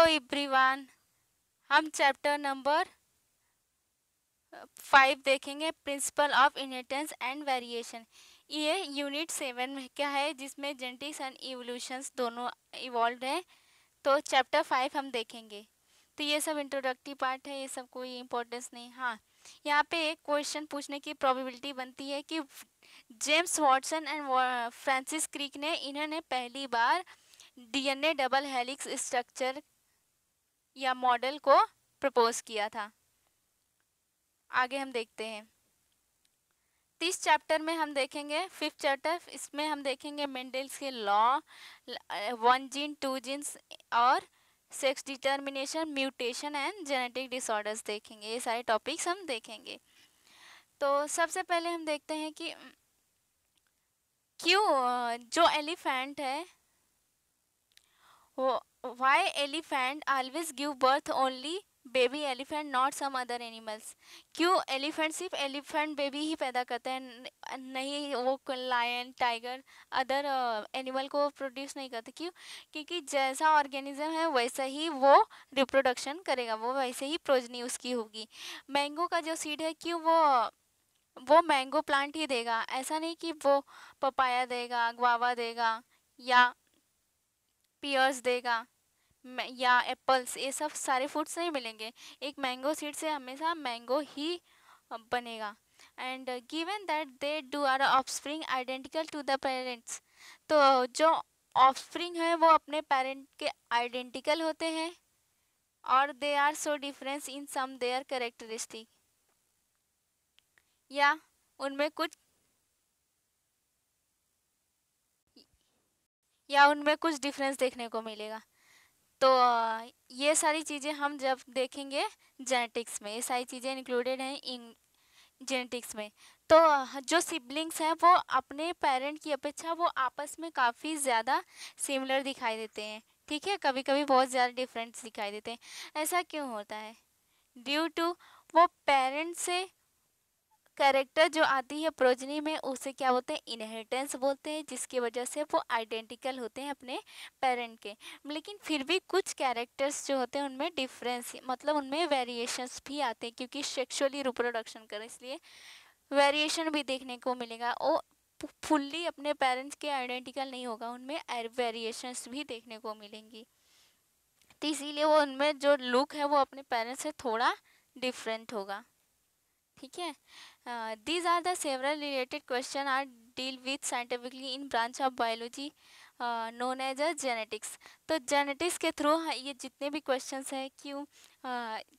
Everyone, हम chapter number 5 देखेंगे, principle of inheritance and variation. ये यूनिट 7 में क्या है, जिसमें जेनेटिक्स एंड इवोल्यूशंस दोनों इवॉल्व है। तो चैप्टर 5 हम देखेंगे। तो ये सब इंट्रोडक्टरी पार्ट है, ये सब कोई इम्पोर्टेंस नहीं। हाँ, यहाँ पे एक क्वेश्चन पूछने की प्रोबेबिलिटी बनती है कि James Watson and Francis Crick ने इन्होंने पहली बार डीएनए डबल हेलिक्स स्ट्रक्चर या मॉडल को प्रपोज किया था। आगे हम देखते हैं। इस चैप्टर में हम देखेंगे 5th चैप्टर, इसमें हम देखेंगे मेंडल्स के लॉ, 1 जीन 2 जीन्स और sex determination, mutation and genetic disorders देखेंगे। ये सारे टॉपिक्स हम देखेंगे। तो सबसे पहले हम देखते हैं कि क्यों जो एलिफेंट है वो why elephant always give birth only baby elephant not some other animals. क्यों एलिफेंट सिर्फ एलिफेंट बेबी ही पैदा करते हैं, नहीं वो लायन टाइगर अदर एनिमल को प्रोड्यूस नहीं करते? क्यों? क्योंकि जैसा ऑर्गेनिज्म है वैसा ही वो रिप्रोडक्शन करेगा, वो वैसे ही प्रोजनी उसकी होगी। मैंगो का जो सीड है, क्यों वो मैंगो प्लांट ही देगा, ऐसा नहीं कि वो पपाया देगा, गुआवा देगा या पियर्स देगा या एप्पल्स। ये सब सारे फ्रूट्स नहीं मिलेंगे, एक मैंगो सीड से हमेशा मैंगो ही बनेगा। And given that they do are offspring identical to the parents, तो जो ऑफस्प्रिंग है वो अपने पेरेंट के आइडेंटिकल होते हैं और they are so difference in some their characteristic, या उनमें कुछ डिफरेंस देखने को मिलेगा। तो ये सारी चीज़ें हम जब देखेंगे जेनेटिक्स में, ये सारी चीज़ें इंक्लूडेड हैं इन जेनेटिक्स में। तो जो सिबलिंग्स हैं वो अपने पेरेंट की अपेक्षा वो आपस में काफ़ी ज़्यादा सिमिलर दिखाई देते हैं, ठीक है, कभी कभी बहुत ज़्यादा डिफरेंस दिखाई देते हैं। ऐसा क्यों होता है? ड्यू टू वो पेरेंट से कैरेक्टर जो आती है प्रोजनी में, उसे क्या बोलते हैं? इनहेरिटेंस बोलते हैं, जिसकी वजह से वो आइडेंटिकल होते हैं अपने पेरेंट के। लेकिन फिर भी कुछ कैरेक्टर्स जो होते हैं उनमें डिफरेंस, मतलब उनमें वेरिएशंस भी आते हैं, क्योंकि सेक्सुअली रिप्रोडक्शन करें, इसलिए वेरिएशन भी देखने को मिलेगा। वो फुल्ली अपने पेरेंट्स के आइडेंटिकल नहीं होगा, उनमें वेरिएशंस भी देखने को मिलेंगी। तो इसीलिए वो उनमें जो लुक है वो अपने पेरेंट्स से थोड़ा डिफरेंट होगा, ठीक है। These are the several related question are deal with scientifically in branch of biology known as a genetics. तो जेनेटिक्स के थ्रू ये जितने भी क्वेश्चंस हैं,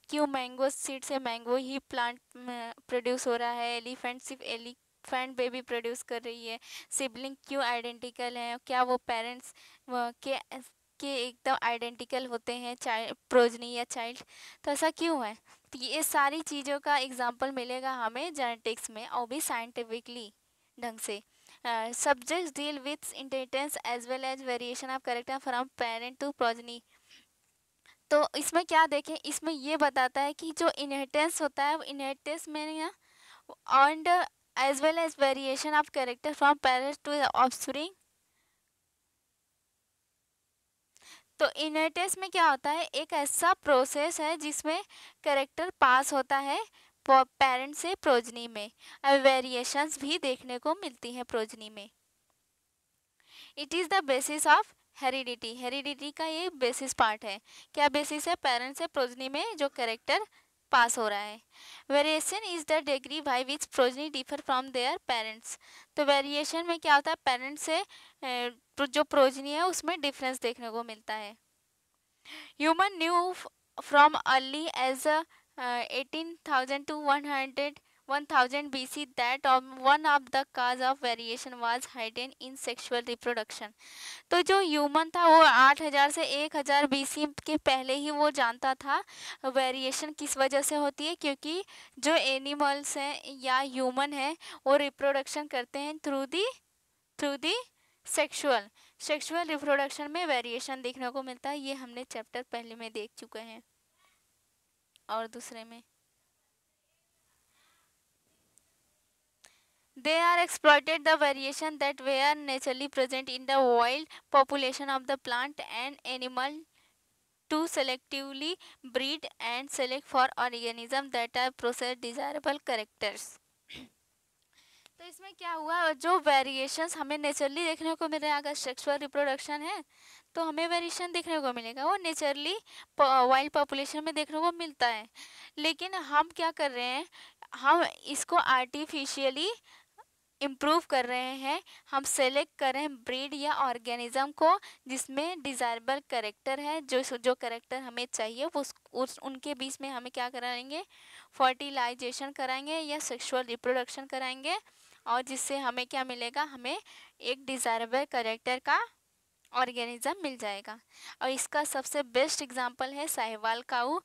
क्यों मैंगो सीड से मैंगो ही प्लांट प्रोड्यूस हो रहा है, एलिफेंट सिर्फ एलिफेंट बेबी प्रोड्यूस कर रही है, सिबलिंग क्यों आइडेंटिकल है, क्या वो पेरेंट्स के एकदम आइडेंटिकल होते हैं, चाइल्ड प्रोजनी या चाइल्ड, तो ऐसा क्यों है? तो ये सारी चीज़ों का एग्जाम्पल मिलेगा हमें जेनेटिक्स में, और भी साइंटिफिकली ढंग से। Subjects deal with inheritance as well as variation of character from parent to progeny. तो इसमें क्या देखें, इसमें ये बताता है कि जो इनहेरिटेंस होता है, इनहेरिटेंस में and as well as variation of character from parents to offspring. तो इनहेरिटेंस में क्या होता है? एक ऐसा प्रोसेस है जिसमें कैरेक्टर पास होता है पेरेंट से प्रोजनी में, और वेरिएशंस भी देखने को मिलती हैं प्रोजनी में। It is the basis of heredity, heredity का ये बेसिस पार्ट है। क्या बेसिस है? पेरेंट से प्रोजनी में जो कैरेक्टर पास हो रहा है। Variation is the degree by which progeny differ from their parents. तो वेरिएशन में क्या होता है? पेरेंट्स से जो प्रोजनी है उसमें डिफरेंस देखने को मिलता है। Human knew from early as 18,000 to 1000 BC that one of the cause of variation was hidden in sexual reproduction. तो जो ह्यूमन था वो 8000 से 1000 BC के पहले ही वो जानता था वेरिएशन किस वजह से होती है, क्योंकि जो एनिमल्स हैं या ह्यूमन है वो रिप्रोडक्शन करते हैं थ्रू दी सेक्सुअल रिप्रोडक्शन में वेरिएशन देखने को मिलता है। ये हमने चैप्टर पहले में देख चुके हैं। और दूसरे में they are exploited the variation that were naturally present in the wild population of the plant and animal to selectively breed and select for organisms that are possess desirable characters. तो इसमें क्या हुआ, जो वेरिएशंस हमें naturally देखने को मिल रहे हैं, अगर सेक्सुअल रिप्रोडक्शन है तो हमें वेरिएशन देखने को मिलेगा, वो नेचुरली वाइल्ड पॉपुलेशन में देखने को मिलता है। लेकिन हम क्या कर रहे हैं, हम इसको आर्टिफिशियली इम्प्रूव कर रहे हैं। हम सेलेक्ट कर रहे हैं ब्रीड या ऑर्गेनिज्म को जिसमें डिज़ायरेबल करेक्टर है, जो करेक्टर हमें चाहिए वो उस उनके बीच में हमें क्या कराएंगे, फर्टिलाइजेशन कराएंगे या सेक्सुअल रिप्रोडक्शन कराएंगे, और जिससे हमें क्या मिलेगा, हमें एक डिज़ायरेबल करेक्टर का ऑर्गेनिज्म मिल जाएगा। और इसका सबसे बेस्ट एग्जांपल है साहिवाल काऊ,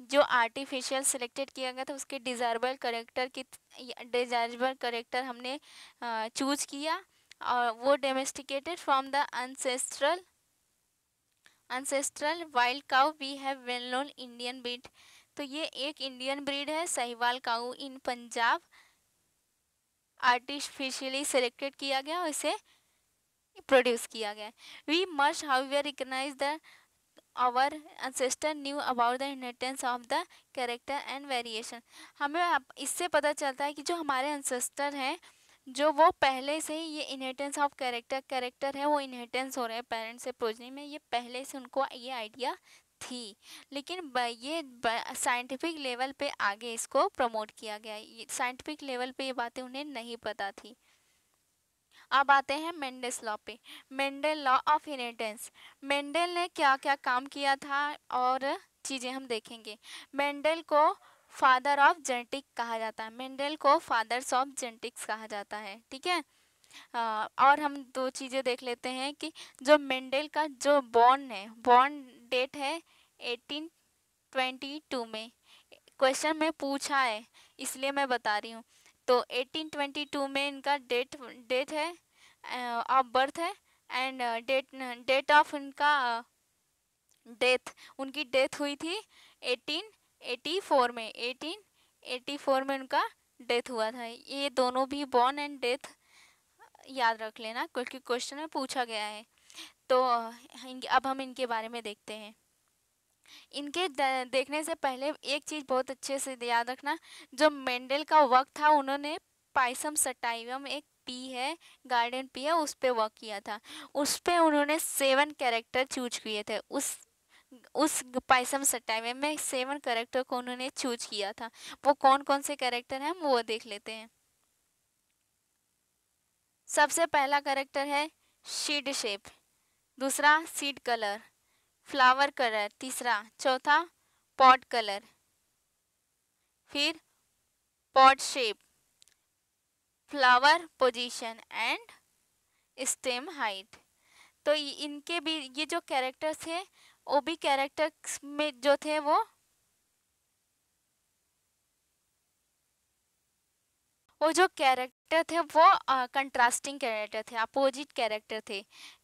जो आर्टिफिशियल सिलेक्टेड किया गया था, उसके डिज़ायरेबल करेक्टर हमने चूज किया, और वो domesticated from the ancestral wild cow we have well known Indian breed. तो ये एक इंडियन ब्रीड है Sahiwal cow in Punjab, artificially selected किया गया और इसे प्रोड्यूस किया गया। We must however recognise the our ancestor knew about the inheritance of the character and variation. हमें इससे पता चलता है कि जो हमारे ancestor हैं, जो वो पहले से ही ये इनहेरिटेंस ऑफ कैरेक्टर है, वो इनहेरिटेंस हो रहे हैं पेरेंट्स से प्रोजनी में, ये पहले से उनको ये आइडिया थी, लेकिन ये साइंटिफिक लेवल पे आगे इसको प्रमोट किया गया। साइंटिफिक लेवल पे ये बातें उन्हें नहीं पता थी। अब आते हैं मेंडल्स लॉ पे। Mendel law of inheritance, Mendel ने क्या क्या काम किया था और चीज़ें हम देखेंगे। मेंडल को फादर ऑफ जेनेटिक कहा जाता है, मेंडल को फादर्स ऑफ जेनेटिक्स कहा जाता है, ठीक है। और हम दो चीज़ें देख लेते हैं कि जो मेंडल का जो बॉर्न डेट है 1822 में, क्वेश्चन में पूछा है इसलिए मैं बता रही हूँ। तो 1822 में इनका डेट है ऑफ बर्थ है, एंड डेट ऑफ इनका डेथ, उनकी डेथ हुई थी 1884 में, 1884 में उनका डेथ हुआ था। ये दोनों भी बॉर्न एंड डेथ याद रख लेना क्योंकि क्वेश्चन में पूछा गया है। तो अब हम इनके बारे में देखते हैं। इनके देखने से पहले एक चीज़ बहुत अच्छे से याद रखना, जो मेंडल का वर्क था, उन्होंने पाइसम सटाइवम एक पी है, गार्डन पी है, उस पर वर्क किया था। उस पर उन्होंने 7 कैरेक्टर चूज किए थे। उस पाइसम सटाइवम में 7 कैरेक्टर को उन्होंने चूज किया था। वो कौन कौन से कैरेक्टर हैं वो देख लेते हैं। सबसे पहला कैरेक्टर है सीड शेप, दूसरा सीड कलर, फ्लावर कलर, तीसरा, चौथा पॉट कलर, फिर pot shape, flower position and stem height. तो इनके भी ये जो कैरेक्टर्स थे, वो भी कैरेक्टर्स में जो थे वो जो कैरेक्टर थे वो कंट्रास्टिंग कैरेक्टर थे, अपोजिट कैरेक्टर थे।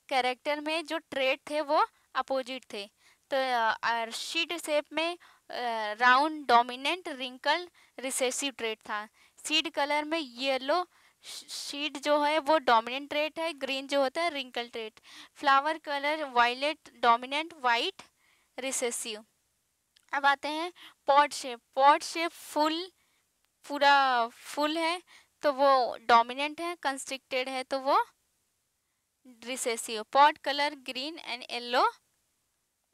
कैरेक्टर में जो ट्रेड थे वो अपोजिट थे। तो शीड शेप में round dominant wrinkle recessive trait था। सीड कलर में येलो शीड जो है वो डोमिनेंट ट्रेड है, ग्रीन जो होता है wrinkle trait. Flower colour violet dominant, white recessive. अब आते हैं पॉट शेप। पॉट शेप पूरा फुल है तो वो डोमिनेंट है, कंस्ट्रिक्टेड है तो वो recessive. Pod colour green and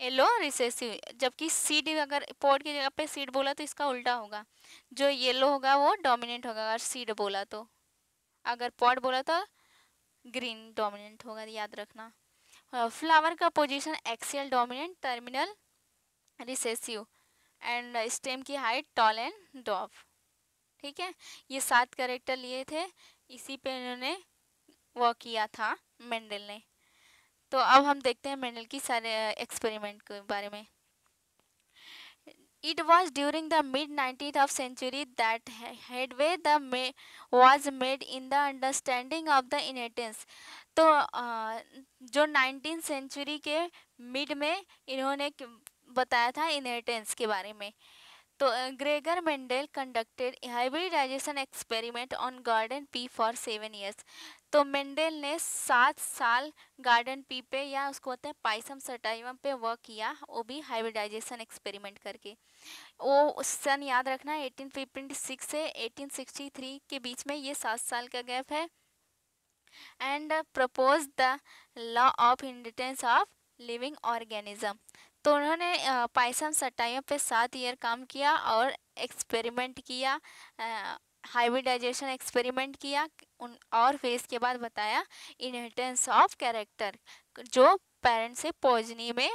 yellow recessive. जबकि सीड, अगर पॉट की जगह पे सीड बोला तो इसका उल्टा होगा, जो येलो होगा वो डोमिनेंट होगा अगर सीड बोला तो, अगर पॉट बोला तो ग्रीन डोमिनेंट होगा, याद रखना। फ्लावर का position axial dominant, terminal recessive, and stem की हाइट टॉल एंड डॉफ, ठीक है। ये 7 कैरेक्टर लिए थे, इसी पे इन्होंने वर्क किया था मेंडल ने। तो अब हम देखते हैं मेंडल की सारे एक्सपेरिमेंट के बारे में। It was during the mid-19th of century that headway was made in the understanding of the inheritance। तो जो 19th सेंचुरी के मिड में इन्होंने बताया था इनहेरिटेंस के बारे में। तो Gregor Mendel conducted hybridization experiment on garden pea for 7 years। तो मेंडल ने 7 साल गार्डन पी पे या उसको होते हैं पाइसम सटाइवम पे वर्क किया, वो भी हाइब्रिडाइजेशन एक्सपेरिमेंट करके। वो सन याद रखना 1856 से 1863 के बीच में, ये 7 साल का गैप है। And propose the law of inheritance of living organism. तो उन्होंने पाइसम सटाइयों पे 7 ईयर काम किया और एक्सपेरिमेंट किया, हाइब्रिडाइजेशन एक्सपेरिमेंट किया और फिर इसके बाद बताया इनहेरिटेंस ऑफ कैरेक्टर, जो पेरेंट से पोजनी में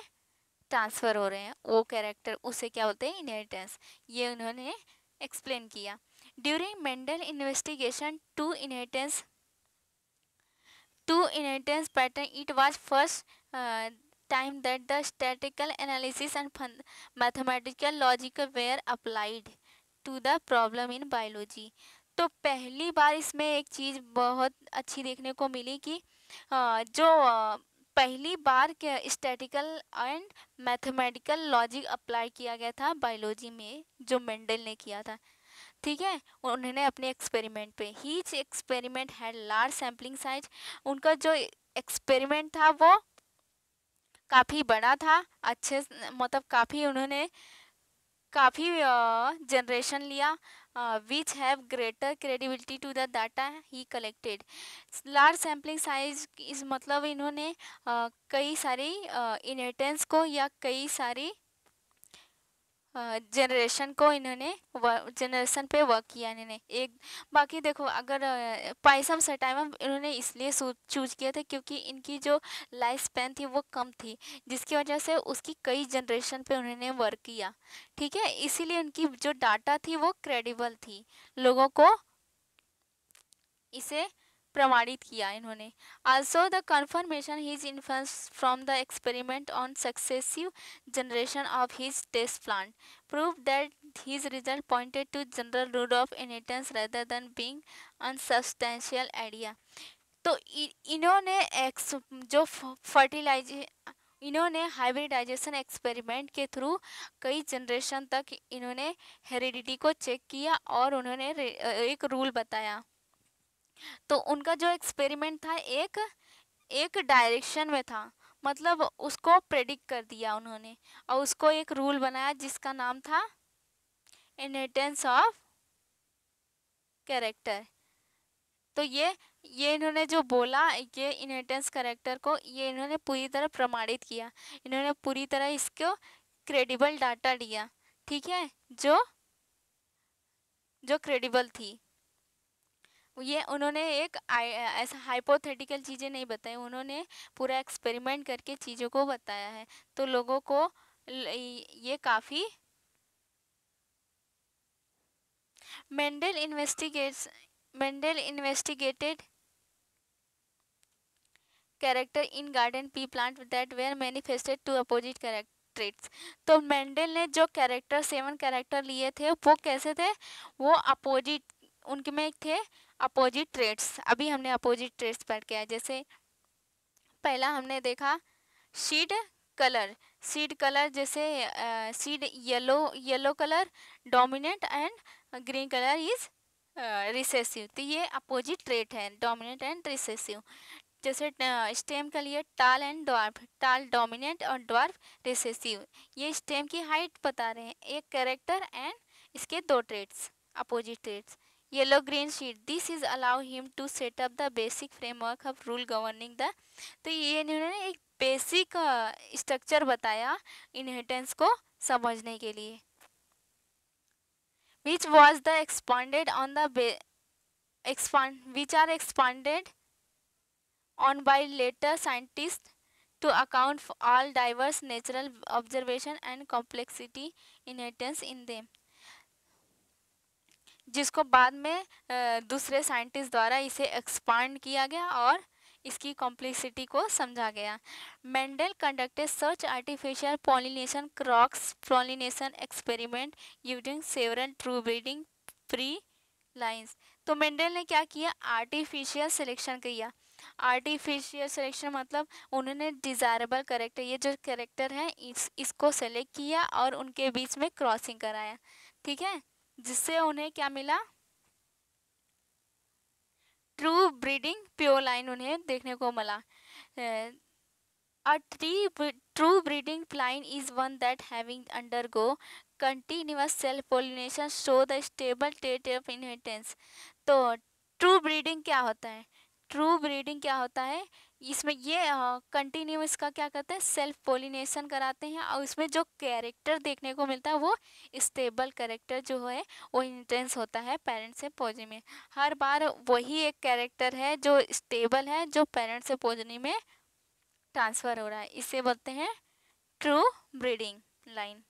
ट्रांसफ़र हो रहे हैं वो कैरेक्टर, उसे क्या बोलते हैं, इनहेरिटेंस। ये उन्होंने एक्सप्लेन किया। During Mendel investigation to inheritance pattern, it was first time that the statistical analysis and mathematical logic were applied to the problem in biology। तो पहली बार इसमें एक चीज़ बहुत अच्छी देखने को मिली कि जो पहली बार के statistical and mathematical logic apply किया गया था बायोलॉजी में, जो मेंडल ने किया था। ठीक है, उन्होंने अपने एक्सपेरिमेंट पे, हीच experiment had large sampling size, उनका जो एक्सपेरिमेंट था वो काफ़ी बड़ा था, अच्छे मतलब काफ़ी उन्होंने काफ़ी जनरेशन लिया, which have greater credibility to the data he collected. Large sampling size इस मतलब इन्होंने कई सारी इनहेरिटेंस को या कई सारी जनरेशन को इन्होंने जनरेशन पे वर्क किया इन्होंने। एक बाकी देखो, अगर पाइसम सटाइवम इन्होंने इसलिए चूज किया था क्योंकि इनकी जो लाइफ स्पैन थी वो कम थी, जिसकी वजह से उसकी कई जनरेशन पे उन्होंने वर्क किया। ठीक है, इसीलिए उनकी जो डाटा थी वो क्रेडिबल थी, लोगों को इसे प्रमाणित किया इन्होंने। Also the confirmation his influence from the experiment on successive generation of his test plant prove that his result pointed to general rule of inheritance rather than being unsubstantial idea. तो इन्होंने जो इन्होंने हाइब्रिडाइजेशन एक्सपेरिमेंट के through कई generation तक इन्होंने heredity को check किया और उन्होंने एक रूल बताया। तो उनका जो एक्सपेरिमेंट था एक डायरेक्शन में था, मतलब उसको प्रेडिक्ट कर दिया उन्होंने और उसको एक रूल बनाया जिसका नाम था इनहेरिटेंस ऑफ कैरेक्टर। तो ये इन्होंने जो बोला, ये इनहेरिटेंस कैरेक्टर को ये इन्होंने पूरी तरह प्रमाणित किया, इन्होंने पूरी तरह इसको क्रेडिबल डाटा दिया। ठीक है, जो क्रेडिबल थी। ये उन्होंने एक ऐसा हाइपोथेटिकल चीज़ें नहीं बताई, उन्होंने पूरा एक्सपेरिमेंट करके चीज़ों को बताया है, तो लोगों को ये काफ़ी। Mendel investigated character in garden pea plant that were manifested to opposite traits. तो मेंडल ने जो कैरेक्टर 7 कैरेक्टर लिए थे वो कैसे थे, वो अपोजिट, उनके में थे अपोजिट ट्रेट्स। अभी हमने अपोजिट ट्रेट्स पढ़ के आए, जैसे पहला हमने देखा सीड कलर जैसे seed yellow colour dominant and green colour is recessive. तो ये अपोजिट ट्रेट है, डोमिनेंट एंड रिसेसिव। जैसे स्टेम के लिए tall and dwarf, tall dominant और ड्वार्फ रिसेसिव। ये स्टेम की हाइट बता रहे हैं, एक कैरेक्टर एंड इसके 2 traits, opposite traits. Yellow green seed, this is allow him to set up the basic framework of rule governing the. तो ये इन्होंने एक बेसिक स्ट्रक्चर बताया इनहेरिटेंस को समझने के लिए। which was the expanded on the which are expanded on by later scientists to account for all diverse natural observation and complexity inherent in them, जिसको बाद में दूसरे साइंटिस्ट द्वारा इसे एक्सपांड किया गया और इसकी कॉम्प्लेक्सिटी को समझा गया। Mendel conducted search artificial pollination cross pollination experiment using several true breeding pre lines. तो मेंडल ने क्या किया, आर्टिफिशियल सिलेक्शन किया। आर्टिफिशियल सिलेक्शन मतलब उन्होंने डिज़ायरेबल कैरेक्टर, ये जो कैरेक्टर है इसको सेलेक्ट किया और उनके बीच में क्रॉसिंग कराया। ठीक है, जिससे उन्हें क्या मिला, ट्रू ब्रीडिंग प्योर लाइन उन्हें देखने को मिला। A true breeding line is one that having undergo continuous self-pollination show the stable state of inheritance। तो ट्रू ब्रीडिंग क्या होता है? ट्रू ब्रीडिंग क्या होता है? इसमें ये कंटिन्यूस का क्या करते हैं, सेल्फ पोलिनेशन कराते हैं और उसमें जो कैरेक्टर देखने को मिलता है वो स्टेबल कैरेक्टर जो है वो इंटेंस होता है पेरेंट से पोजनी में। हर बार वही एक कैरेक्टर है जो स्टेबल है, जो पेरेंट से पोजनी में ट्रांसफर हो रहा है, इसे बोलते हैं true breeding line.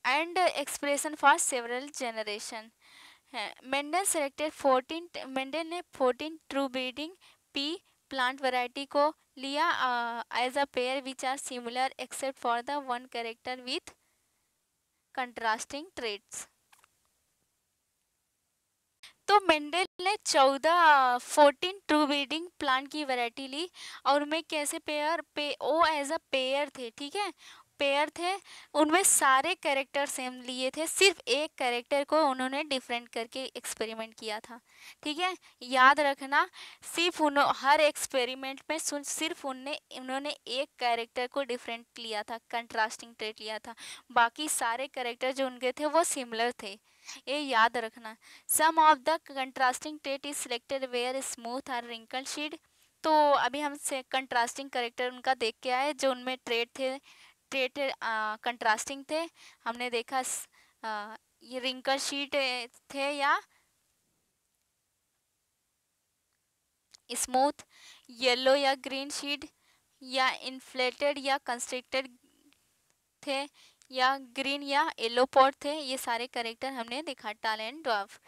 And expression for several generation. Mendel ने 14 true breeding pea plant variety को लिया as a pair which are similar except for the one character with contrasting traits. तो मेंडल ने 14 ट्रू ब्रीडिंग प्लांट की variety ली और उनमें कैसे वो एज अ पेयर थे, ठीक है, पेयर थे, उनमें सारे कैरेक्टर सेम लिए थे, सिर्फ एक कैरेक्टर को उन्होंने डिफरेंट करके एक्सपेरिमेंट किया था, ठीक है, याद रखना। सिर्फ हर एक्सपेरिमेंट में सिर्फ उन्होंने एक कैरेक्टर को डिफरेंट लिया था, कंट्रास्टिंग ट्रेट लिया था, बाकी सारे कैरेक्टर जो उनके थे वो सिमिलर थे, ये याद रखना। Some of the contrasting trait is selected where smooth और रिंकल शीड। तो अभी हम से कंट्रास्टिंग कैरेक्टर उनका देख के आए, जो उनमें ट्रेट कंट्रास्टिंग थे, हमने देखा ये रिंकल शीट थे या स्मूथ, येलो या ग्रीन शीट, या इन्फ्लेटेड या कंस्ट्रिक्टेड थे, या ग्रीन या येलो पॉट थे, ये सारे कैरेक्टर हमने देखा टाल एंड ड्वार्फ,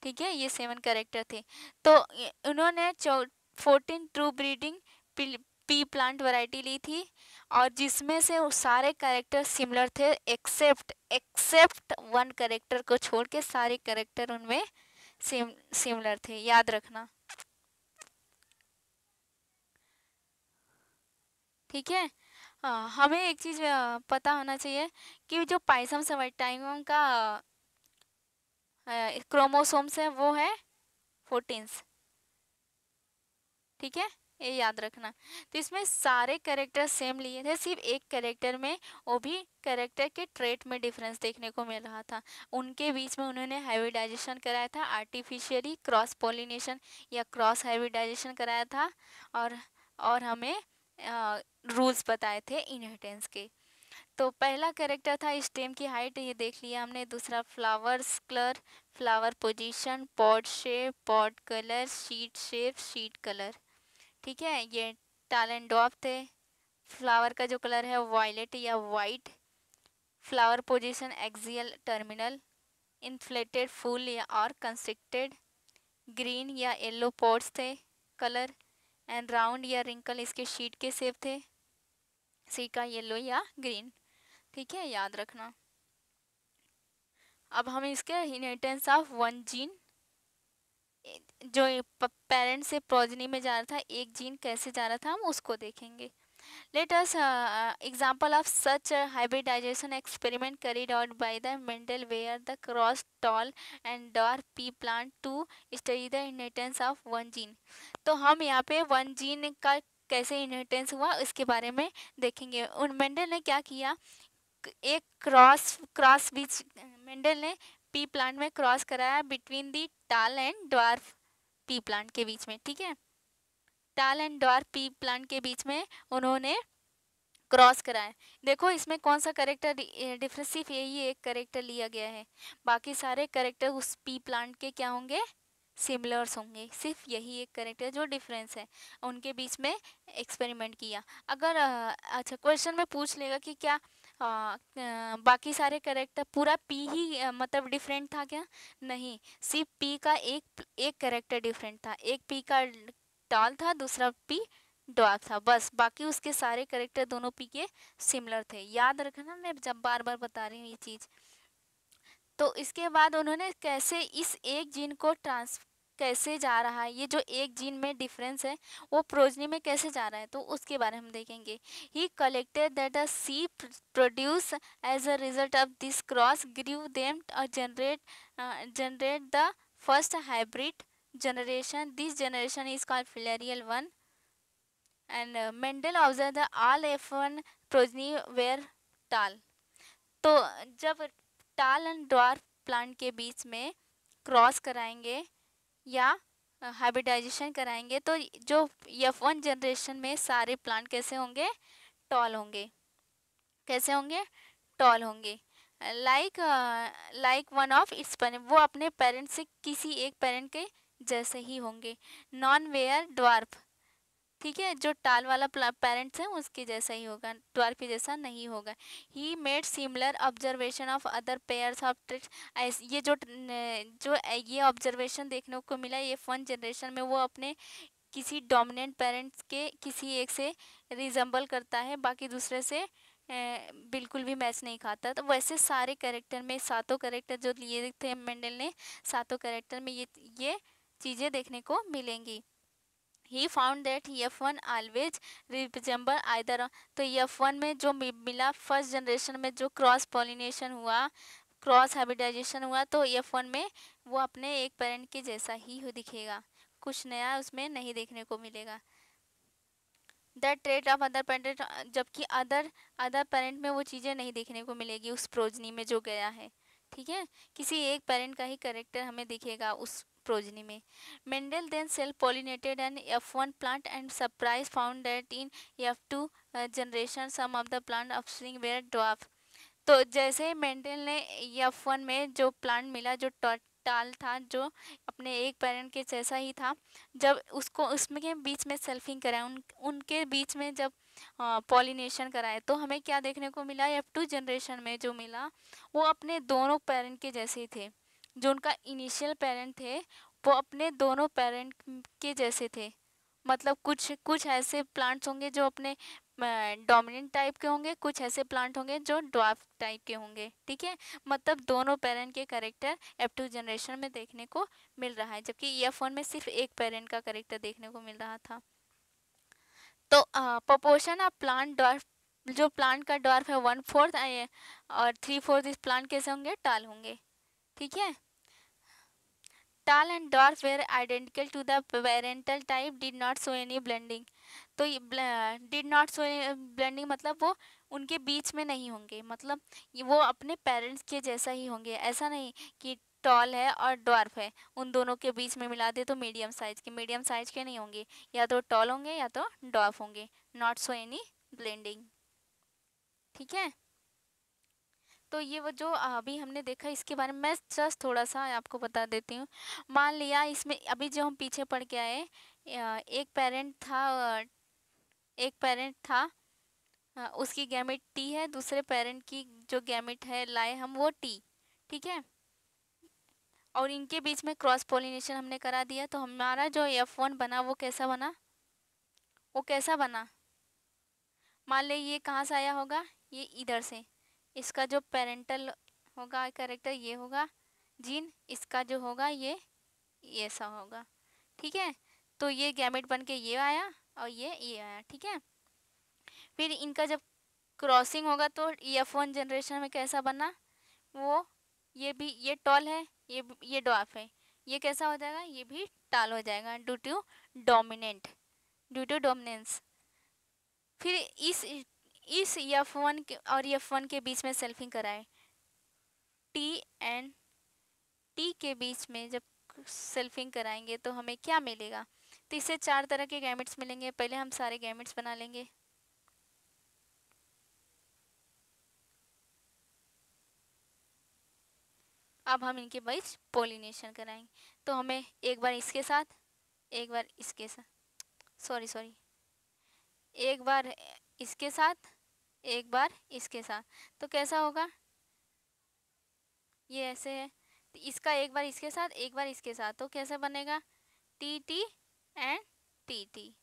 ठीक है, ये 7 कैरेक्टर थे। तो उन्होंने 14 true breeding pea plant variety ली थी और जिसमें से वो सारे कैरेक्टर सिमिलर थे एक्सेप्ट वन कैरेक्टर को छोड़ के सारे कैरेक्टर उनमें सिमिलर थे, याद रखना, ठीक है। हमें एक चीज़ पता होना चाहिए कि जो पाइसम सवाइटाइगम का क्रोमोसोम्स है वो है 14, ठीक है, ये याद रखना। तो इसमें सारे कैरेक्टर सेम लिए थे, सिर्फ एक कैरेक्टर में, वो भी कैरेक्टर के ट्रेट में डिफरेंस देखने को मिल रहा था। उनके बीच में उन्होंने हाइब्रिडाइजेशन कराया था, आर्टिफिशियली क्रॉस पोलिनेशन या क्रॉस हाइब्रिडाइजेशन कराया था, और हमें रूल्स बताए थे इनहेरिटेंस के। तो पहला कैरेक्टर था स्टेम की हाइट, ये देख लिया हमने। दूसरा flowers colour, flower position, pot shape, pot colour, sheet shape, sheet colour, ठीक है, ये टैलेंट ड्वार्फ थे। फ्लावर का जो कलर है वायलेट या white, flower position axial terminal, inflated full या और कंस्ट्रिक्टेड, ग्रीन या येलो पॉट्स थे कलर, एंड राउंड या रिंकल इसके शीट के शेप थे, सिका येलो या ग्रीन, ठीक है, याद रखना। अब हम इसके इनहेरिटेंस ऑफ वन जीन, जो पेरेंट से प्रोजनी में जा रहा था, एक जीन कैसे जा रहा था हम उसको देखेंगे। Let us example of such hybridization experiment carried out by the Mendel where the cross tall and dwarf pea plant to study the inheritance of one gene। तो हम यहाँ पे वन जीन का कैसे इनहेरिटेंस हुआ इसके बारे में देखेंगे। उन मेंडल ने क्या किया, एक क्रॉस बीच मेंडल ने पी प्लांट में क्रॉस कराया बिटवीन दी टाल एंड ड्वार्फ पी प्लांट के बीच में, ठीक है, tall and dwarf P plant के बीच में उन्होंने क्रॉस कराया। देखो इसमें कौन सा करेक्टर डिफरेंस, सिर्फ यही एक करेक्टर लिया गया है, बाकी सारे करेक्टर उस पी प्लांट के क्या होंगे, सिमिलर्स होंगे, सिर्फ यही एक करेक्टर जो डिफरेंस है, उनके बीच में एक्सपेरिमेंट किया। अगर अच्छा क्वेश्चन में पूछ लेगा कि क्या बाकी सारे करेक्टर पूरा पी ही मतलब डिफरेंट था क्या, नहीं, सिर्फ पी का एक करेक्टर डिफरेंट था, एक पी का टॉल था, दूसरा पी ड्वार्फ था, बस, बाकी उसके सारे करेक्टर दोनों पी के सिमिलर थे, याद रखना, मैं जब बार बार बता रही हूँ ये चीज़। तो इसके बाद उन्होंने कैसे इस एक जीन को कैसे जा रहा है, ये जो एक जीन में डिफरेंस है वो प्रोजनी में कैसे जा रहा है, तो उसके बारे में हम देखेंगे। He collected that the seed produce as a result of this cross grew them generate the first hybrid generation. This generation is called filial one. And Mendel observed the all F1 progeny were tall. तो जब टाल and dwarf plant के बीच में cross कराएंगे या hybridisation कराएंगे तो जो F1 जनरेशन में सारे प्लांट कैसे होंगे, टॉल होंगे। कैसे होंगे, टॉल होंगे। Like one of its parent, वो अपने पेरेंट से किसी एक पेरेंट के जैसे ही होंगे। नॉन वेयर ड्वार्फ, ठीक है, जो टाल वाला पेरेंट्स है उसके जैसा ही होगा, ड्वार्फ के जैसा नहीं होगा। He made similar observation of other pairs of tricks. ये जो ये ऑब्जर्वेशन देखने को मिला ये वन जनरेशन में, वो अपने किसी डोमिनेंट पेरेंट्स के किसी एक से रिजेंबल करता है, बाकी दूसरे से बिल्कुल भी मैच नहीं खाता। तो वैसे सारे कैरेक्टर में, सातों कैरेक्टर जो लिए थे मेंडल ने, सातों कैरेक्टर में ये चीज़ें देखने को मिलेंगी। He found that F1 always resemble either. तो F1 में जो मिला फर्स्ट जनरेशन में, जो क्रॉस पॉलिनेशन हुआ, क्रॉस हाइब्रिडाइजेशन हुआ, तो F1 में वो अपने एक पेरेंट के जैसा ही दिखेगा, कुछ नया उसमें नहीं देखने को मिलेगा। That trait of other parent, जबकि अदर पेरेंट में वो चीज़ें नहीं देखने को मिलेगी उस प्रोजनी में जो गया है। ठीक है, किसी एक पेरेंट का ही करेक्टर हमें दिखेगा उस प्रोजनी में। Mendel then self pollinated an F1 plant and surprise found that in F2 generation some of the plant offspring were dwarf. तो जैसे मेंडल ने F1 में जो प्लांट मिला जो टाल था, जो अपने एक पेरेंट के जैसा ही था, जब उसको उसमें के बीच में सेल्फिंग कराए, उनके बीच में जब पॉलिनेशन कराए, तो हमें क्या देखने को मिला, F2 जनरेशन में जो मिला वो अपने दोनों पेरेंट के जैसे ही थे। जो उनका इनिशियल पेरेंट थे वो अपने दोनों पेरेंट के जैसे थे। मतलब कुछ ऐसे प्लांट्स होंगे जो अपने डोमिनेंट टाइप के होंगे, कुछ ऐसे प्लांट होंगे जो ड्वार्फ टाइप के होंगे। ठीक है, मतलब दोनों पेरेंट के कैरेक्टर F2 जनरेशन में देखने को मिल रहा है, जबकि F1 में सिर्फ एक पेरेंट का कैरेक्टर देखने को मिल रहा था। तो प्रोपोर्शन ऑफ प्लांट ड्वार्फ, जो प्लांट का ड्वार्फ है 1/4 और 3/4 इस प्लांट कैसे होंगे, टाल होंगे। ठीक है, tall and dwarf were identical to the parental type, did not show any blending. तो ये डिड नॉट शो ब्लेंडिंग मतलब वो उनके बीच में नहीं होंगे, मतलब वो अपने पेरेंट्स के जैसा ही होंगे। ऐसा नहीं कि टॉल है और ड्वार्फ है, उन दोनों के बीच में मिला दे तो मीडियम साइज के नहीं होंगे, या तो टॉल होंगे या तो ड्वार्फ होंगे। Not show any blending. ठीक है, तो ये वो जो अभी हमने देखा इसके बारे में मैं जस्ट थोड़ा सा आपको बता देती हूँ। मान लिया इसमें अभी जो हम पीछे पढ़ के आए, एक पेरेंट था, उसकी गैमेट टी है, दूसरे पेरेंट की जो गैमेट है लाए हम वो टी। ठीक है, और इनके बीच में क्रॉस पोलिनेशन हमने करा दिया, तो हमारा जो F1 बना वो कैसा बना, वो कैसा बना। मान ले ये कहाँ से आया होगा, ये इधर से, इसका जो पेरेंटल होगा कैरेक्टर ये होगा जीन, इसका जो होगा ये ऐसा होगा। ठीक है, तो ये गैमेट बन के ये आया और ये आया। ठीक है, फिर इनका जब क्रॉसिंग होगा तो F1 जनरेशन में कैसा बना, वो ये भी, ये टॉल है, ये ड्वार्फ है, ये कैसा हो जाएगा, ये भी टाल हो जाएगा ड्यू टू डोमिनेंस। फिर इस F1 और F1 के बीच में सेल्फिंग कराए, टी एंड टी के बीच में जब सेल्फिंग कराएंगे तो हमें क्या मिलेगा, तो इससे 4 तरह के गैमेट्स मिलेंगे। पहले हम सारे गैमेट्स बना लेंगे। अब हम इनके बीच पोलिनेशन कराएंगे, तो हमें एक बार इसके साथ, एक बार इसके साथ, सॉरी एक बार इसके साथ, एक बार इसके साथ, तो कैसा होगा, ये ऐसे है, तो इसका एक बार इसके साथ एक बार इसके साथ, तो कैसे बनेगा, T T and T T.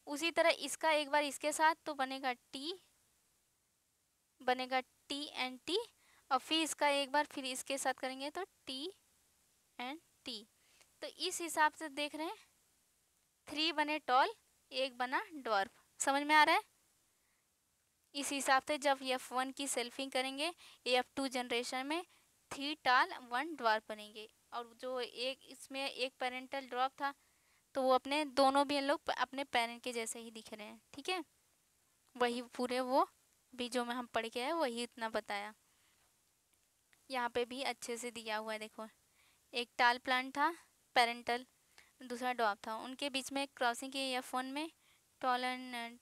उसी तरह इसका एक बार इसके साथ तो बनेगा टी एंड टी, और फिर इसका एक बार फिर इसके साथ करेंगे तो टी एंड टी। तो इस हिसाब से देख रहे हैं, 3 बने टॉल, 1 बना ड्वार्फ। समझ में आ रहा है। इस हिसाब से जब F1 की सेल्फिंग करेंगे F2 जनरेशन में 3 टाल 1 ड्वार्फ बनेंगे। और जो एक इसमें एक पेरेंटल ड्रॉप था, तो वो अपने दोनों भी लोग अपने पेरेंट के जैसे ही दिख रहे हैं। ठीक है, वही पूरे वो भी जो मैं हम पढ़ के आए वही इतना बताया। यहाँ पे भी अच्छे से दिया हुआ है, देखो एक टाल प्लांट था पेरेंटल, दूसरा ड्रॉप था, उनके बीच में क्रॉसिंग की या फोन में टॉल एंड,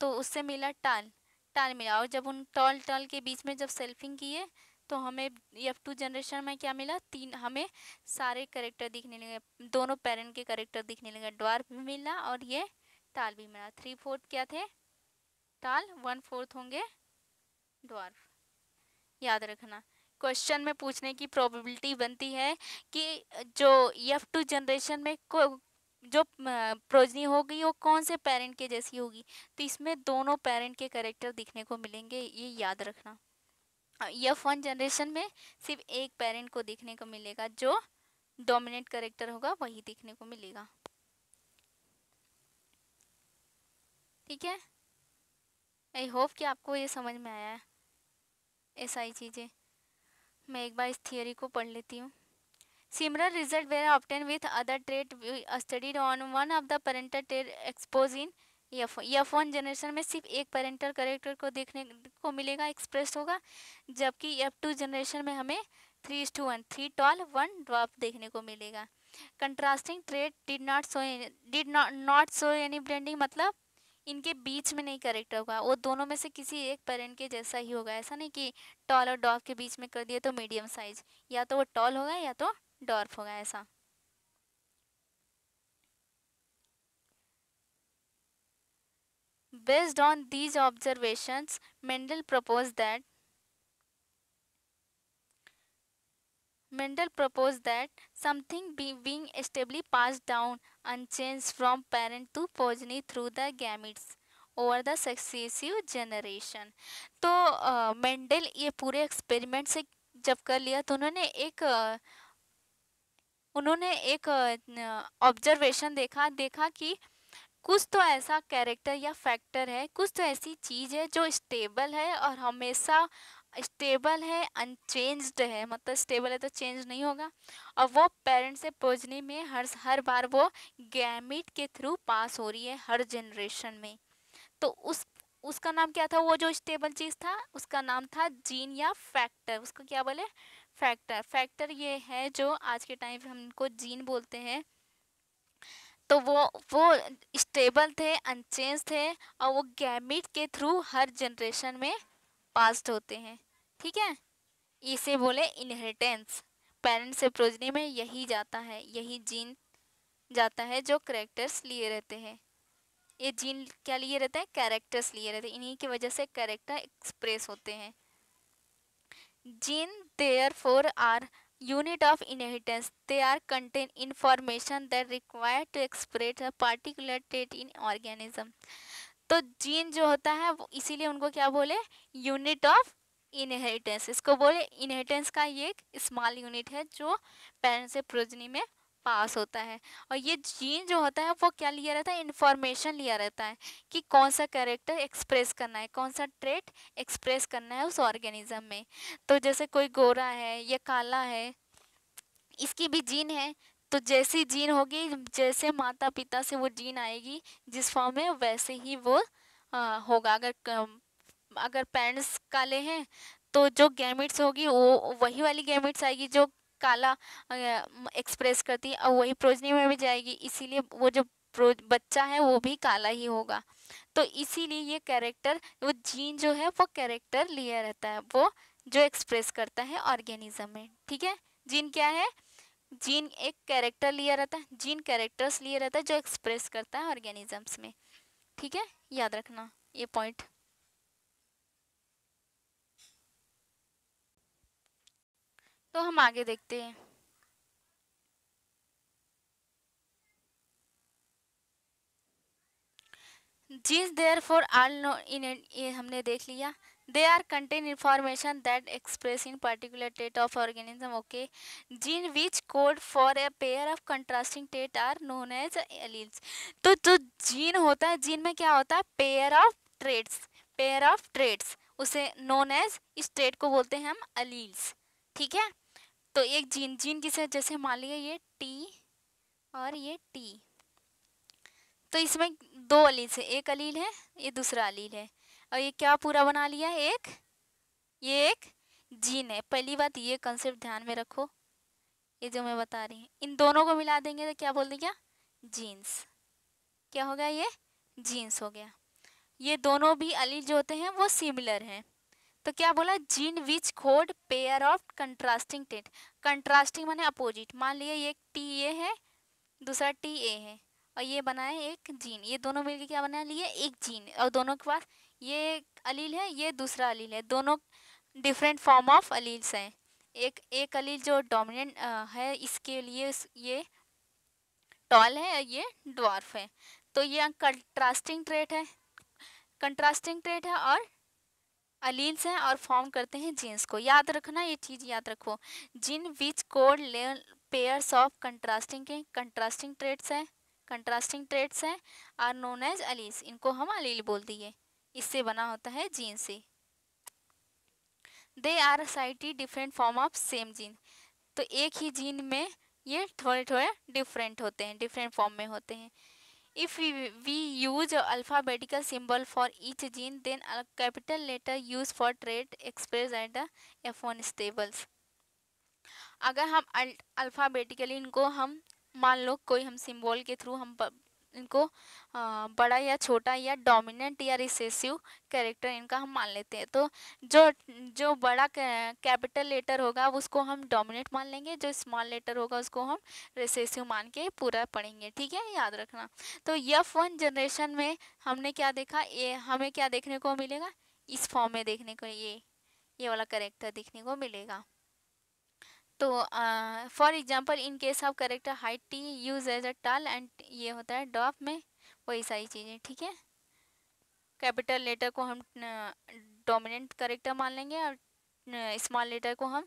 तो उससे मिला टाल, टाल मिला। और जब उन टॉल टॉल के बीच में जब सेल्फिंग किए तो हमें F2 जनरेशन में क्या मिला, तीन हमें सारे करेक्टर दिखने लगे, दोनों पेरेंट के करेक्टर दिखने लगे, ड्वार्फ भी मिला और ये टाल भी मिला। 3/4 क्या थे टाल, 1/4 होंगे ड्वार्फ, याद रखना। क्वेश्चन में पूछने की प्रोबेबिलिटी बनती है कि जो F2 जनरेशन में जो प्रोजनी होगी वो कौन से पेरेंट के जैसी होगी, तो इसमें दोनों पेरेंट के करेक्टर दिखने को मिलेंगे, ये याद रखना। F1 जनरेशन में सिर्फ एक पेरेंट को दिखने को मिलेगा, जो डोमिनेंट करेक्टर होगा वही दिखने को मिलेगा। ठीक है, आई होप कि आपको ये समझ में आया है। ऐसा ही चीज़ें मैं एक बार इस थियोरी को पढ़ लेती हूँ। Similar result were obtained with other trait studied on one of the parental trait exposed in F1 generation में सिर्फ एक पेरेंटल करेक्टर को देखने को मिलेगा, एक्सप्रेस होगा, जबकि F2 जनरेशन में हमें 3:1, 3 टॉल 1 ड्वार्फ देखने को मिलेगा। Contrasting trait did not show any blending, मतलब इनके बीच में नहीं करेक्टर होगा, वो दोनों में से किसी एक पेरेंट के जैसा ही होगा। ऐसा नहीं कि टॉल और डॉर्फ के बीच में कर दिए तो मीडियम साइज, या तो वो टॉल होगा या तो डॉर्फ होगा, ऐसा। Based on these observations, Mendel proposed that something being stably passed down unchanged from parent to progeny through the gametes over the successive generation। तो मेंडल ये पूरे एक्सपेरिमेंट से जब कर लिया तो उन्होंने एक ऑब्जर्वेशन देखा कि कुछ तो ऐसा कैरेक्टर या फैक्टर है, कुछ तो ऐसी चीज़ है जो स्टेबल है और हमेशा स्टेबल है, अनचेंज्ड है, मतलब स्टेबल है तो चेंज नहीं होगा, और वो पेरेंट से प्रोजनी में हर बार वो गैमिट के थ्रू पास हो रही है हर जनरेशन में। तो उसका नाम क्या था, वो जो स्टेबल चीज़ था उसका नाम था जीन या फैक्टर, उसको क्या बोले, फैक्टर। फैक्टर ये है जो आज के टाइम पे हम इनको जीन बोलते हैं। तो वो स्टेबल थे, अनचेंज थे, और वो गैमिट के थ्रू हर जनरेशन में पास्ड होते हैं। ठीक है, इसे बोले इनहेरिटेंस। पेरेंट्स से प्रोजनी में यही जाता है, यही जीन जाता है जो करेक्टर्स लिए रहते हैं। ये जीन क्या लिए रहते हैं, कैरेक्टर्स लिए रहते हैं, इन्हीं की वजह से कैरेक्टर एक्सप्रेस होते हैं। Gene therefore are unit of inheritance, they are contain information that required to express a particular trait in organism। तो जीन जो होता है वो इसीलिए उनको क्या बोले, यूनिट ऑफ इनहेरिटेंस। इसको बोले इनहेरिटेंस का ये एक स्मॉल यूनिट है जो पेरेंट से प्रोजनी में पास होता है। और ये जीन जो होता है वो क्या लिया रहता है, इंफॉर्मेशन लिया रहता है कि कौन सा कैरेक्टर एक्सप्रेस करना है, कौन सा ट्रेट एक्सप्रेस करना है उस ऑर्गेनिज्म में। तो जैसे कोई गोरा है या काला है, इसकी भी जीन है, तो जैसी जीन होगी, जैसे माता पिता से वो जीन आएगी जिस फॉर्म में, वैसे ही वो होगा। अगर पेरेंट्स काले हैं तो जो गैमिट्स होगी वो वही वाली गैमिट्स आएगी जो काला एक्सप्रेस करती है, और वही प्रोजनी में भी जाएगी, इसीलिए वो जो बच्चा है वो भी काला ही होगा। तो इसीलिए ये कैरेक्टर, वो जीन जो है वो कैरेक्टर लिया रहता है, वो जो एक्सप्रेस करता है ऑर्गेनिज्म में। ठीक है, जीन क्या है, जीन एक कैरेक्टर लिया रहता है, जीन कैरेक्टर्स लिए रहता है जो एक्सप्रेस करता है ऑर्गेनिजम्स में। ठीक है, याद रखना ये पॉइंट। तो हम आगे देखते हैं। Genes therefore all know in, ये हमने देख लिया। They are contain information that express in particular टेट of organism. Okay, gene which code for a pair of contrasting टेट आर नोन एज एलील्स। तो जो जीन होता है, जीन में क्या होता है, pair of traits, pair of traits, उसे नोन एज, इस ट्रेट को बोलते हैं हम अलील्स। ठीक है, तो एक जीन जीन किसे, जैसे मान लिया ये टी और ये टी, तो इसमें दो अलील है, एक अलील है ये दूसरा अलील है, और ये क्या पूरा बना लिया है, ये एक जीन है। पहली बात ये कंसेप्ट ध्यान में रखो, ये जो मैं बता रही हूँ, इन दोनों को मिला देंगे तो क्या बोल देंगे, जीन्स। क्या हो गया, ये जीन्स हो गया। ये दोनों भी अलील जो होते हैं वो सिमिलर हैं। तो क्या बोला, gene which code pair of contrasting टेट। कंट्रास्टिंग माने अपोजिट, मान लिया ये टी ए है दूसरा टी ए है, और ये बना है एक जीन, ये दोनों मिलकर क्या बना लिए, एक जीन, और दोनों के पास ये अलील है ये दूसरा अलील है, दोनों डिफरेंट फॉर्म ऑफ अलील्स हैं। एक अलील जो डोमिनेंट है इसके लिए ये टॉल है और ये ड्वार्फ है, तो ये कंट्रास्टिंग ट्रेट है, कंट्रास्टिंग ट्रेट है और अलील्स हैं और फॉर्म करते हैं जीन्स को। याद रखना, ये चीज़ याद रखो, जिन which code pairs of contrasting traits हैं आर नोन एज अलील्स, इनको हम अलील बोल दिए, इससे बना होता है जीन से। दे आर साइटी different form of same gene, तो एक ही जीन में ये थोड़े थोड़े डिफरेंट होते हैं, डिफरेंट फॉर्म में होते हैं। If we use alphabetical symbol for each gene, then a capital letter used for trait expressed at the F1 stables. अगर हम अल्फ़ाबेटिकली इनको हम मान लो कोई हम सिंबल के थ्रू हम इनको बड़ा या छोटा या डोमिनेंट या रिसेसिव कैरेक्टर इनका हम मान लेते हैं, तो जो जो बड़ा कैपिटल लेटर होगा उसको हम डोमिनेंट मान लेंगे, जो स्मॉल लेटर होगा उसको हम रिसेसिव मान के पूरा पढ़ेंगे, ठीक है, याद रखना। तो F1 जनरेशन में हमने क्या देखा, ये हमें क्या देखने को मिलेगा, इस फॉर्म में देखने को ये वाला कैरेक्टर देखने को मिलेगा। तो for example in case of character height T use as a tall and ये होता है डॉप में, वही सारी चीज़ें, ठीक है। कैपिटल लेटर को हम डोमिनेंट करेक्टर मान लेंगे और स्मॉल लेटर को हम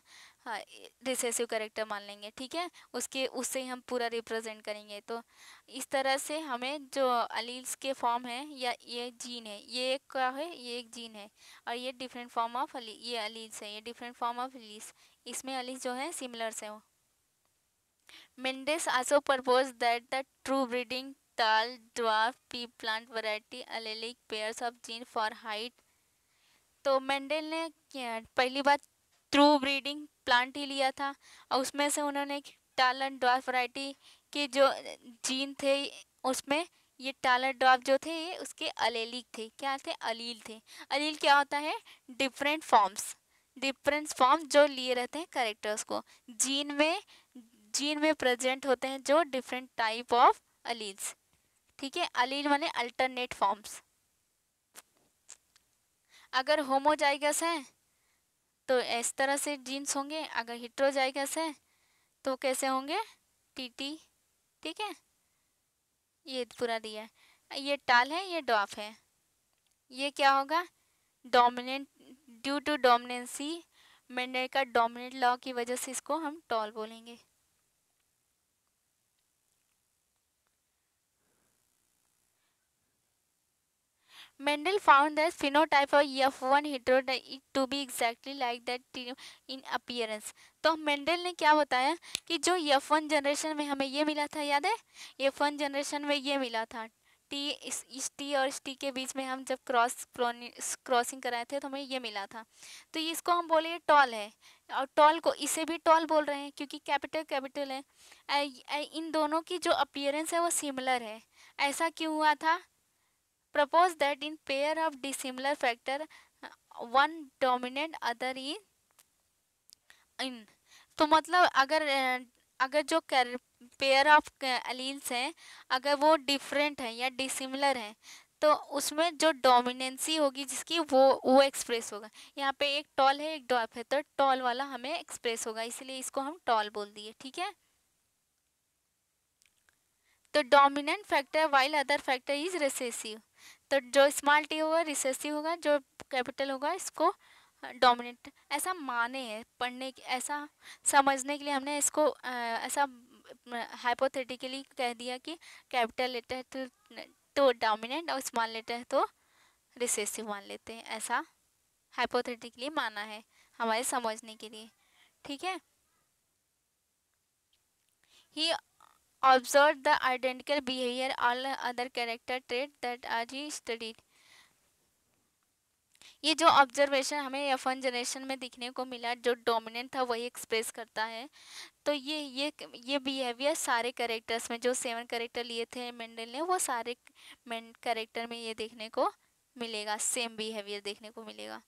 रिसेसिव करेक्टर मान लेंगे, ठीक है, उससे ही हम पूरा रिप्रेजेंट करेंगे। तो इस तरह से हमें जो अलील्स के फॉर्म है या ये जीन है, ये एक क्या है, ये एक जीन है, और ये डिफरेंट फॉर्म ऑफ ये अलील्स है, ये डिफरेंट फॉर्म ऑफ अलील्स, इसमें अलील्स जो है सिमिलर्स है। Mendes also proposed that the true breeding tall dwarf pea plant variety allelic pairs of gene for height। तो मेंडल ने पहली बार ट्रू ब्रीडिंग प्लांट ही लिया था, और उसमें से उन्होंने टाल एंड ड्वार्फ वैरायटी के जो जीन थे उसमें ये टाल एंड ड्वार्फ जो थे ये उसके अलेलिक थे, क्या थे, अलील थे। अलील क्या होता है, डिफरेंट फॉर्म्स जो लिए रहते हैं कैरेक्टर्स को, जीन में प्रेजेंट होते हैं जो डिफरेंट टाइप ऑफ अलील्स, ठीक है। अलील माने अल्टरनेट फॉर्म्स। अगर होमोजाइगस है तो इस तरह से जीन्स होंगे, अगर हेटेरोजाइगस है तो कैसे होंगे, टीटी, ठीक है, ये पूरा दिया है। ये टाल है ये डॉफ है, ये क्या होगा, dominant, due to dominancy, Mendel का डोमिनेंट लॉ की वजह से इसको हम टॉल बोलेंगे। Mendel found that phenotype of F1 heterotype to be exactly like that in appearance। तो मेंडल ने क्या बताया कि जो F1 जनरेशन में हमें ये मिला था, याद है, F1 जनरेशन में ये मिला था टी, इस टी और इस टी के बीच में हम जब क्रॉसिंग कराए थे तो हमें ये मिला था, तो इसको हम बोले टॉल है, और टॉल को इसे भी टॉल बोल रहे हैं क्योंकि कैपिटल है। इन दोनों की जो अपीयरेंस है वो सिमिलर है। ऐसा क्यों हुआ था, propose that in pair of dissimilar factor one dominant other in। तो मतलब अगर जो पेयर ऑफ अलील्स हैं अगर वो डिफरेंट है या डिसिमिलर है तो उसमें जो डोमिनेंसी होगी जिसकी वो एक्सप्रेस होगा। यहाँ पे एक टॉल है एक डॉप है तो टॉल वाला हमें एक्सप्रेस होगा, इसलिए इसको हम टॉल बोल दिए, ठीक है। तो dominant factor while other factor is recessive, तो जो स्मॉल टी होगा रिसेसिव होगा, जो कैपिटल होगा इसको डोमिनेंट। ऐसा माने हैं पढ़ने ऐसा समझने के लिए हमने इसको ऐसा हाइपोथेटिकली कह दिया कि कैपिटल लेटर है तो डोमिनेंट और स्मॉल लेटर है तो रिसेसिव मान लेते हैं, ऐसा हाइपोथेटिकली माना है हमारे समझने के लिए, ठीक है। He observe the identical behaviour all other character trait that are he studied. ये जो ऑब्जर्वेशन हमें F1 जनरेशन में दिखने को मिला, जो डोमिनेंट था वही एक्सप्रेस करता है। तो ये बिहेवियर सारे कैरेक्टर्स में, जो 7 कैरेक्टर लिए थे मेंडल ने, वो सारे कैरेक्टर में ये देखने को मिलेगा, सेम बिहेवियर देखने को मिलेगा।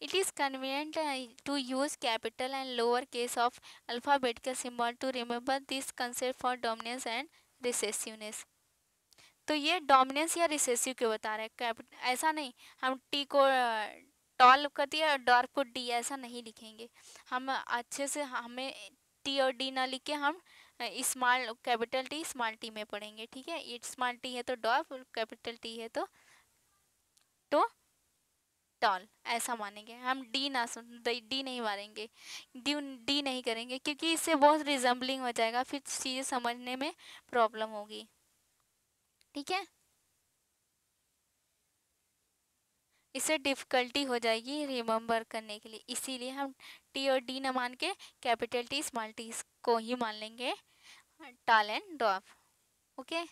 It is convenient to use capital and lower case of alphabetical symbol to remember this concept for dominance and recessiveness. तो ये डोमिनेंस या रिसेसिव क्यों बता रहे हैं? ऐसा नहीं हम टी को टॉल कर दिया और डॉर्क को डी ऐसा नहीं लिखेंगे। हम अच्छे से हमें टी और डी ना लिख के हम small capital T small T में पढ़ेंगे, ठीक है। ये स्मॉल टी है तो डॉर्क, कैपिटल टी है तो टॉल, ऐसा मानेंगे हम। डी ना सुन डी नहीं मारेंगे, डी नहीं करेंगे, क्योंकि इससे बहुत रिजम्बलिंग हो जाएगा, फिर चीज़ें समझने में प्रॉब्लम होगी, ठीक है। इससे डिफ़िकल्टी हो जाएगी रिमेंबर करने के लिए, इसीलिए हम टी और डी न मान के कैपिटल टी स्मॉल टी को ही मान लेंगे, टॉल एंड डॉर्फ, ओके।